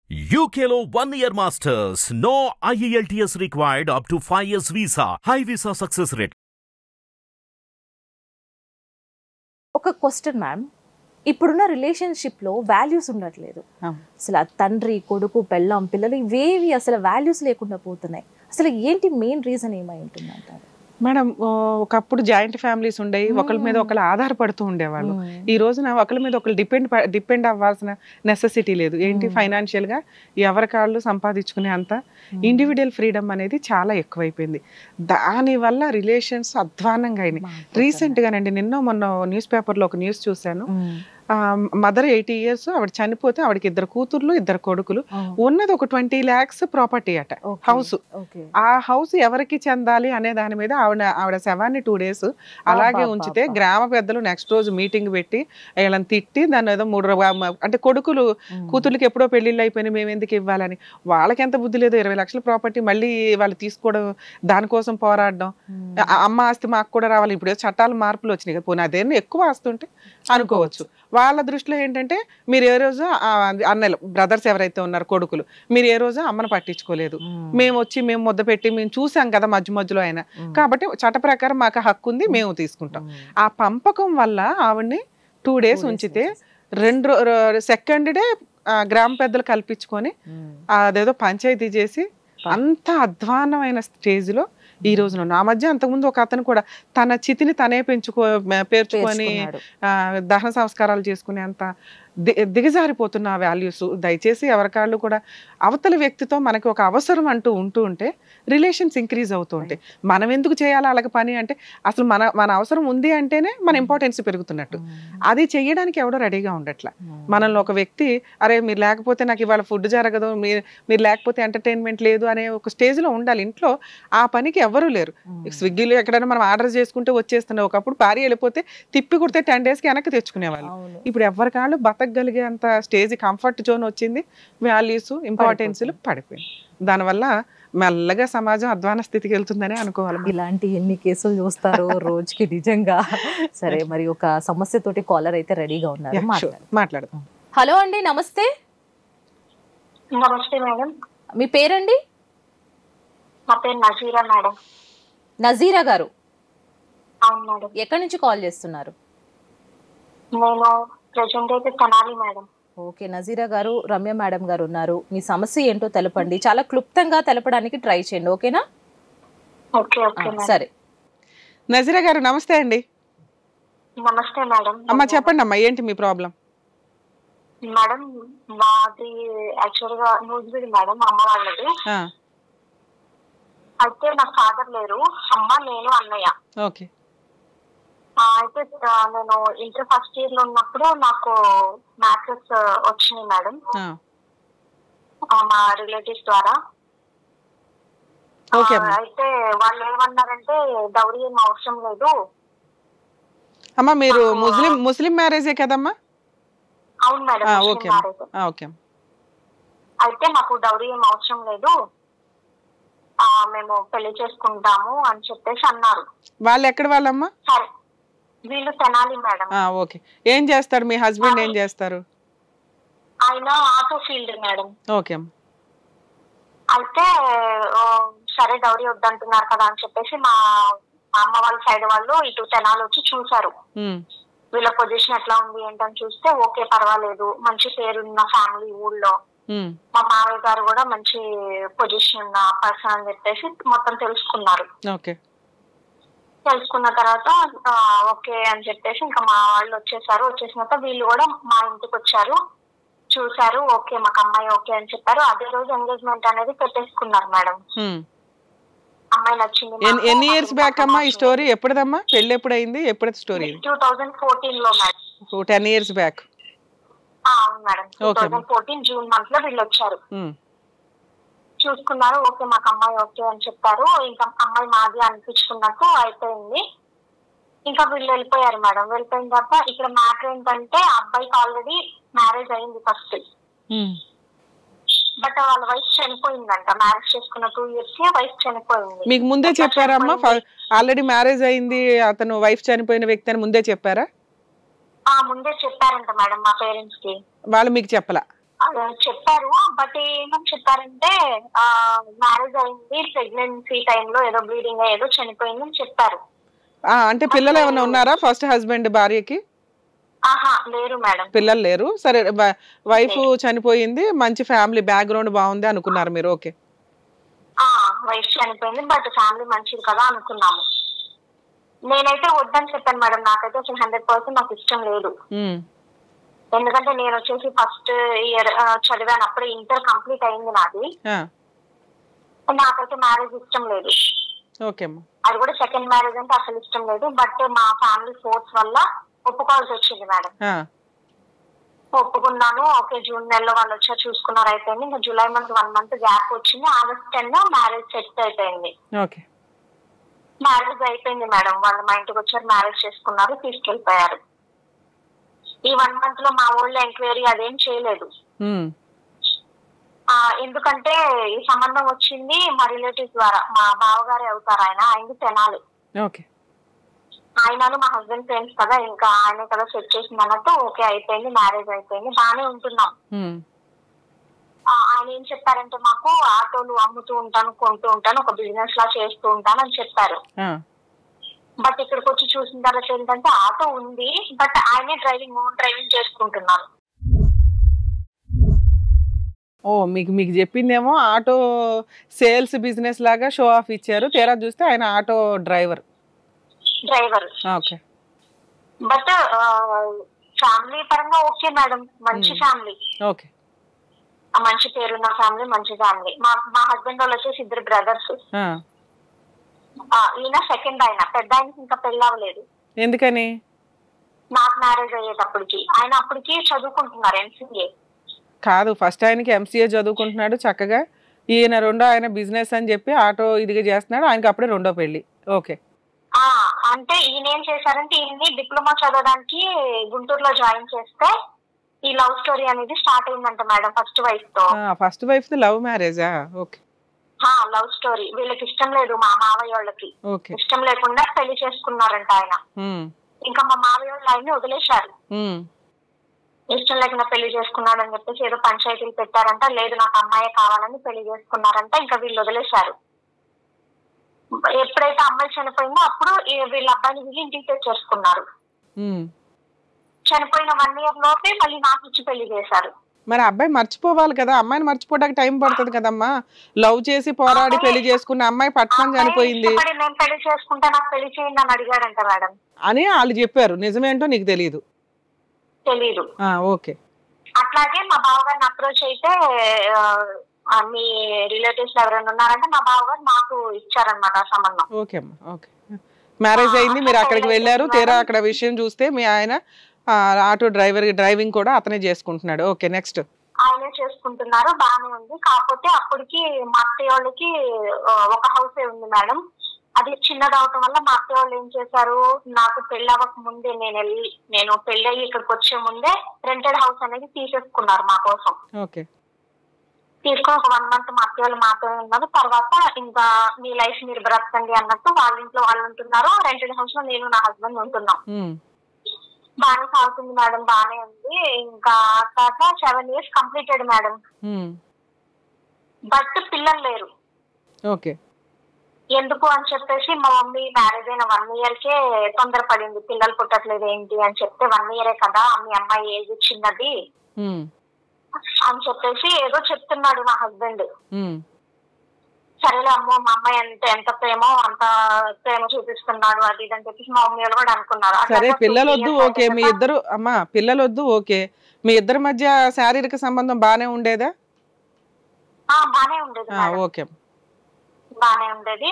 UKలో 1 year masters. No IELTS required up to 5 years visa. High visa success rate. ఒక question ma'am, ఇప్పుడున్న రిలేషన్షిప్లో values ఉండట్లేదు. అసలు ఆ తండ్రి కొడుకు పెళ్ళాం పిల్లలు ఇవేవి అసలు వాల్యూస్ లేకుండా పోతున్నాయి. అసలు ఏంటి మెయిన్ రీజన్ ఏమై ఉంటుంది అంటారు? మేడం, ఒకప్పుడు జాయింట్ ఫ్యామిలీస్ ఉండేవి, ఒకరి మీద ఒకరు ఆధారపడుతూ ఉండేవాళ్ళు. ఈ రోజున ఒకరి మీద ఒకరు డిపెండ్ అవ్వాల్సిన నెసెసిటీ లేదు. ఏంటి, ఫైనాన్షియల్ గా ఎవరి కాళ్ళు సంపాదించుకునే అంత ఇండివిజువల్ ఫ్రీడమ్ అనేది చాలా ఎక్కువైపోయింది. దానివల్ల రిలేషన్స్ అధ్వానంగా అయినాయి. రీసెంట్ గానండి, నిన్న మొన్న న్యూస్ పేపర్లో ఒక న్యూస్ చూశాను. మదర్ 80 years, ఆవిడ చనిపోతే ఆవిడకి 2 కూతుర్లు 2 కొడుకులు, ఉన్నది ఒక 20 lakhs ప్రాపర్టీ అట, హౌస్. ఆ హౌస్ ఎవరికి చెందాలి అనే దాని మీద ఆవిడ శవాన్ని 2 days అలాగే ఉంచితే గ్రామ పెద్దలు నెక్స్ట్ రోజు మీటింగ్ పెట్టి వీళ్ళని తిట్టి దాన్ని ఏదో 3 అంటే కొడుకులు కూతుర్లకి ఎప్పుడో పెళ్లిళ్ళు అయిపోయినాయి, మేము ఎందుకు ఇవ్వాలని. వాళ్ళకి ఎంత బుద్ధి లేదు, 20 లక్షల ప్రాపర్టీ మళ్ళీ వాళ్ళు తీసుకోవడం, దానికోసం పోరాడడం. అమ్మ ఆస్తి మాకు కూడా రావాలి, ఇప్పుడు చట్టాలు మార్పులు వచ్చినాయి కదా, పోనీ అదేమో ఎక్కువ ఆస్తి ఉంటే అనుకోవచ్చు. వాళ్ళ దృష్టిలో ఏంటంటే, మీరు ఏ రోజు అన్నలు బ్రదర్స్ ఎవరైతే ఉన్నారో కొడుకులు, మీరు ఏ రోజు అమ్మను పట్టించుకోలేదు, మేము వచ్చి మేము ముద్ద పెట్టి మేము చూసాం కదా మధ్యలో అయినా, కాబట్టి చట్ట ప్రకారం మాకు హక్కు ఉంది, మేము తీసుకుంటాం. ఆ పంపకం వల్ల ఆవిడ్ని 2 days ఉంచితే సెకండ్ డే గ్రామ పెద్దలు కల్పించుకొని అదేదో పంచాయతీ చేసి అంత అధ్వానమైన స్టేజ్లో ఈ రోజున నా మధ్య. అంతకుముందు ఒక అతను కూడా తన చితిని తనే పేర్చుకొని దహన సంస్కారాలు చేసుకునే అంత దిగజారిపోతున్న వాల్యూస్. దయచేసి ఎవరికాళ్ళు కూడా అవతల వ్యక్తితో మనకి ఒక అవసరం అంటూ ఉంటే రిలేషన్స్ ఇంక్రీజ్ అవుతూ ఉంటాయి. మనం ఎందుకు చేయాలి అలాగ పని అంటే, అసలు మన అవసరం ఉంది అంటేనే మన ఇంపార్టెన్స్ పెరుగుతున్నట్టు. అది చేయడానికి ఎవడో రెడీగా ఉండట్లా. మనల్ని ఒక వ్యక్తి, అరే మీరు లేకపోతే నాకు ఇవాళ ఫుడ్ జరగదు, మీరు లేకపోతే ఎంటర్టైన్మెంట్ లేదు అనే ఒక స్టేజ్లో ఉండాలి. ఇంట్లో ఆ పనికి ఎవరూ లేరు. స్విగ్గీలో ఎక్కడైనా మనం ఆర్డర్ చేసుకుంటే వచ్చేస్తున్నాం. ఒకప్పుడు భార్య వెళ్ళిపోతే తిప్పి కుడితే 10 daysకి వెనక్కి తెచ్చుకునేవాళ్ళు. ఇప్పుడు ఎవరికాళ్ళు బతకగలిగే అంత స్టేజ్, కంఫర్ట్ జోన్ వచ్చింది. వాల్యూస్ ఇంపార్టెన్స్లు పడిపోయింది. దానివల్ల మెల్లగా సమాజం అధ్వాన స్థితికి వెళ్తుందని అనుకోవాలి. ఇలాంటి ఎన్ని కేసులు చూస్తారో రోజుకి నిజంగా. సరే, మరి ఒక సమస్యతోటి కాలర్ అయితే రెడీగా ఉన్నారు, మాట్లాడదాం. హలో అండి, నమస్తే. నమస్తే మేడం. మీ పేరండి? నా పేరు నజీరా మేడం. నజీరా గారు, అవును మేడం. ఎక్కడి నుంచి కాల్ చేస్తున్నారు? నేను ప్రెజెంట్ అయితే తెనాలి మేడం. ఓకే నజీరా గారు, రమ్య మేడం గారు ఉన్నారు. మీ సమస్య ఏంటో తెలపండి, చాలా క్లుప్తంగా తెలపడానికి ట్రై చేయండి, ఓకేనా? Okay okay. సరే నజీరా గారు, నమస్తే అండి. నమస్తే మేడం. అమ్మ చెప్పండి అమ్మా, ఏంటి మీ ప్రాబ్లం? మేడం, మాది యాక్చువల్ గా నూజివీడు మేడం, అమ్మ వాళ్ళది. అయితే నా ఫాదర్ లేరు, అమ్మ, నేను, అన్నయ్య. ఓకే. అయితే నేను ఇంటర్ ఫస్ట్ ఇయర్ లో ఉన్నప్పుడు నాకు మ్యాథ్స్ వచ్చినాయి మేడం, మా రిలేటివ్స్ ద్వారా. అయితే వాళ్ళు ఏమన్నారంటే, డౌరీ ఏం అవసరం లేదు. అమ్మా, మీరు ముస్లిం మ్యారేజే కదమ్మా? అవును మేడం. అయితే మాకు డౌరీ ఏం అవసరం లేదు, మేము పెళ్లి చేసుకుంటాము అని చెప్పేసి అన్నారు. వాళ్ళు ఎక్కడ వాళ్ళమ్మా? సరే, వీళ్ళు తెనాలి మేడం. ఓకే. ఏం చేస్తారు మీ హస్బెండ్? ఏం చేస్తారు ఆయన? Auto field madam. ఓకే. అయితే సరే డౌరీ వద్దంటున్నారు కదా అని చెప్పేసి మా అమ్మ వాళ్ళ సైడ్ వాళ్ళు ఇటు తెనాలి వచ్చి చూసారు. వీళ్ళ పొజిషన్ ఎట్లా ఉంది ఏంటని చూస్తే, ఓకే పర్వాలేదు, మంచి పేరున్న ఫ్యామిలీ ఊళ్ళో. మా మామయ్య గారు కూడా మంచి పొజిషన్ ఉన్న పర్సన్ అని చెప్పేసి మొత్తం తెలుసుకున్నారు. తెలుసుకున్న తర్వాత ఓకే అని చెప్పేసి ఇంకా మా వాళ్ళు వచ్చేసారు. వచ్చేసిన తర్వాత వీళ్ళు కూడా మా ఇంటికి వచ్చారు, చూసారు, ఓకే మాకు అమ్మాయి ఓకే అని చెప్పారు. అదే రోజు ఎంగేజ్మెంట్ అనేది పెట్టేసుకున్నారు మేడం. అమ్మాయి నచ్చింది. ఎన్ని ఇయర్స్ బ్యాక్ అమ్మా ఈ స్టోరీ? ఎప్పుడమ్మా పెళ్లి? ఎప్పుడు అయింది? ఎప్పుడు స్టోరీ? 2014 లో మేడం. 10 years back. అవును మేడం. 2014 జూన్ మంత్ లో వీళ్ళు వచ్చారు, చూసుకున్నారు, ఓకే మాకు అమ్మాయి ఓకే అని చెప్పారు. ఇంకా అమ్మాయి మాది అనిపించుకున్నట్టు అయిపోయింది. ఇంకా వీళ్ళు వెళ్ళిపోయారు మేడం. వెళ్ళిపోయిన తర్వాత ఇక్కడ మ్యాటర్ ఏంటంటే, అబ్బాయికి ఆల్రెడీ మ్యారేజ్ అయింది ఫస్ట్, బట్ వాళ్ళ వైఫ్ చనిపోయిందంట. మ్యారేజ్ చేసుకున్న 2 years కి వైఫ్ చనిపోయింది. మీకు ముందే చెప్పారమ్మా ఆల్రెడీ మ్యారేజ్ అయింది, అతను వైఫ్ చనిపోయిన వ్యక్తి అని ముందే చెప్పారా? ముందే చెప్పారంట మేడం మా పేరెంట్స్ కి. వాళ్ళు మీకు చెప్పలా? చెప్పారు. బట్ ఏమని చెప్పారంటే మ్యారేజ్ అయింది, ప్రెగ్నెన్సీ టైంలో ఏదో బ్లీడింగ్ ఏదో చనిపోయింది అని చెప్పారు. అంటే పిల్లలు ఏమైనా ఉన్నారా ఫస్ట్ హస్బెండ్ భార్యకి? లేరు మేడం, పిల్లలు లేరు. సరే, వైఫ్ చనిపోయింది, మంచి ఫ్యామిలీ బ్యాక్గ్రౌండ్ బాగుంది అనుకున్నారు మీరు. ఓకే, వైఫ్ చనిపోయింది బట్ ఫ్యామిలీ మంచిది కదా అనుకున్నాము. నేనైతే వద్దని చెప్పాను మేడం, నాకైతే అసలు 100% నాకు ఇష్టం లేదు. ఎందుకంటే నేను వచ్చేసి ఫస్ట్ ఇయర్ చదివాను, అప్పుడే ఇంటర్ కంప్లీట్ అయింది నాది. నాకైతే మ్యారేజ్ ఇష్టం లేదు. అది కూడా సెకండ్ మ్యారేజ్ అంటే అసలు ఇష్టం లేదు. బట్ మా ఫ్యామిలీ ఫోర్స్ వల్ల ఒప్పుకోవాల్సి వచ్చింది మేడం. ఒప్పుకున్నాను. ఓకే, జూన్ నెలలో వాళ్ళు వచ్చారు, చూసుకున్నారు, అయిపోయింది. ఇంకా జూలై మంత్ 1 month గ్యాప్ వచ్చింది. August 10 మ్యారేజ్ సెట్ అయిపోయింది. మ్యారేజ్ అయిపోయింది మేడం. వాళ్ళు మా ఇంటికి వచ్చారు, మ్యారేజ్ చేసుకున్నారు, తీసుకెళ్లిపోయారు. ఈ 1 month లో మా ఊళ్ళో ఎంక్వైరీ అదేం చేయలేదు. ఎందుకంటే ఈ సంబంధం వచ్చింది మా రిలేటివ్స్ ద్వారా. మా బావగారే అవుతారు ఆయన తెనాలి. ఆయనను మా హస్బెండ్ ఫ్రెండ్స్ కదా, ఇంకా ఆయన కదా సెట్ చేసింది అన్నట్టు. ఓకే, అయిపోయింది, మ్యారేజ్ అయిపోయింది, బాగానే ఉంటున్నాం. ఆయన ఏం చెప్పారంటే మాకు ఆటోలు అమ్ముతూ ఉంటాను, కొంటూ ఉంటాను, ఒక బిజినెస్ లా చేస్తూ ఉంటాను అని చెప్పారు. బట్ ఇక్కడికి వచ్చి చూసిన తర్వాత ఏంటంటే ఆటో ఉంది, బట్ ఆయనే ఓన్ డ్రైవింగ్ చేసుకుంటున్నారు. మీకు చెప్పిందేమో ఆటో సేల్స్ బిజినెస్ లాగా షో ఆఫ్ ఇచ్చారు, తీరా చూస్తే ఆయన ఆటో డ్రైవర్. బట్ ఫ్యామిలీ పరంగా ఓకే మేడం, మంచి ఫ్యామిలీ, మంచి పేరున్న ఫ్యామిలీ, మంచి ఫ్యామిలీ. మా హస్బెండ్ వాళ్ళు వచ్చేసి 2 brothers. ఈయన సెకండ్ ఆయన, పెద్ద ఆయనకి ఇంకా పెళ్లి అవ్వలేదు. ఎందుకని? నాకు మ్యారేజ్ అయ్యేటప్పటికి ఆయన అప్పటికి చదువుకుంటున్నారు, MCA. కాదు, ఫస్ట్ ఆయనకి MCA చదువుకుంటున్నాడు చక్కగా, ఈయన రెండో ఆయన బిజినెస్ అని చెప్పి ఆటో ఇదిగా చేస్తున్నాడు, ఆయనకి అప్పుడే రెండో పెళ్లి. ఓకే, అంటే ఈయన ఏం చేశారంటే ఈయన్ని డిప్లొమా చదవడానికి గుంటూరులో జాయిన్ చేస్తే ఈ లవ్ స్టోరీ అనేది స్టార్ట్ అయిందంట మేడం ఫస్ట్ వైఫ్ తో. ఫస్ట్ వైఫ్ తో లవ్ మ్యారేజా? Okay, love story. వీళ్ళకి ఇష్టం లేదు, మా మావయ్య వాళ్ళకి ఇష్టం లేకుండా పెళ్లి చేసుకున్నారంట ఆయన. ఇంకా మా మావయ్య వాళ్ళు ఆయన్ని వదిలేశారు, ఇష్టం లేకుండా పెళ్లి చేసుకున్నాడు అని చెప్పేసి ఏదో పంచాయతీలు పెట్టారంట. లేదు, నాకు అమ్మాయి కావాలని పెళ్లి చేసుకున్నారంట. ఇంకా వీళ్ళు వదిలేశారు. ఎప్పుడైతే అమ్మాయి చనిపోయిందో అప్పుడు వీళ్ళ అబ్బాయిని వీళ్ళు ఇంటికి తెచ్చేసుకున్నారు. చనిపోయిన 1 year లోపే మళ్ళీ నాకు ఇచ్చి పెళ్లి చేశారు. మరి అబ్బాయి మర్చిపోవాలి కదా, అమ్మాయిని మర్చిపోవడానికి టైం పడుతుంది కదమ్మా. లవ్ చేసి పోరాడి పెళ్లి చేసుకున్న అమ్మాయి పట్టణం చనిపోయింది, నేను పెళ్లి చేసుకుంటే నాకు పెళ్లి చేయండి అని అడిగాడంట మేడం అని వాళ్ళు చెప్పారు. నిజమేంటో నీకు తెలీదు? ఓకే. అట్లాగే మా బావగారిని అప్రోచ్ అయితే మీ రిలేటివ్స్ ఎవరైనా ఉన్నారంటే మా బావగారు మాకు ఇచ్చారనమాట ఆ సంబంధం. ఓకే అమ్మా, ఓకే. మ్యారేజ్ అయింది, మీరు అక్కడికి వెళ్ళారు, తీరా అక్కడ విషయం చూస్తే మీ ఆయన ఆటో డ్రైవింగ్ కూడా అతనే చేసుకుంటున్నాడు. Okay, next. ఆయనే చేసుకుంటున్నారు, బాగానే ఉంది. కాకపోతే అప్పటికి మా అత్తయ్య వాళ్ళకి ఒక హౌసే ఉంది మేడం. అది చిన్నది అవటం వల్ల మా అత్తయ్య వాళ్ళు ఏం చేశారు, నాకు పెళ్లి అవ్వక ముందే నేను పెళ్లి అయ్యి ఇక్కడికి వచ్చే ముందే రెంటెడ్ హౌస్ అనేది తీసేసుకున్నారు మా కోసం. తీసుకుని ఒక 1 month మా అత్తయ్య వాళ్ళు మాత్రమే ఉన్నారు. తర్వాత ఇంకా మీ లైఫ్ మీరు బ్రతకండి అన్నట్టు వాళ్ళ ఇంట్లో వాళ్ళు ఉంటున్నారు, రెంటెడ్ హౌస్ లో నేను నా హస్బెండ్ ఉంటున్నాం. బాగానే సాగుతుంది మేడం, బాగానే ఉంది. ఇంకా తర్వాత 7 years కంప్లీటెడ్ మేడం. బట్ పిల్లలు లేరు. ఎందుకు అని చెప్పేసి మా మమ్మీ మ్యారేజ్ అయిన 1 yearకే తొందరపడింది, పిల్లలు పుట్టట్లేదు ఏంటి అని చెప్తే 1 year కదా, మీ అమ్మాయి ఏజ్ చిన్నది అని చెప్పేసి ఏదో చెప్తున్నాడు మా హస్బెండ్. సరేలే అమ్మో, మా అమ్మాయి ఎంత ప్రేమో అంత ప్రేమ చూపిస్తున్నాడు అది ఇది అని చెప్పేసి మా మమ్మీ వాళ్ళు కూడా అనుకున్నారు. సరే, పిల్లలొద్దు ఓకే, మీ ఇద్దరు అమ్మా పిల్లలొద్దు ఓకే, మీ ఇద్దరి మధ్య శారీరక సంబంధం బానే ఉండేదా? బానే ఉండేది, ఓకే, బానే ఉండేది.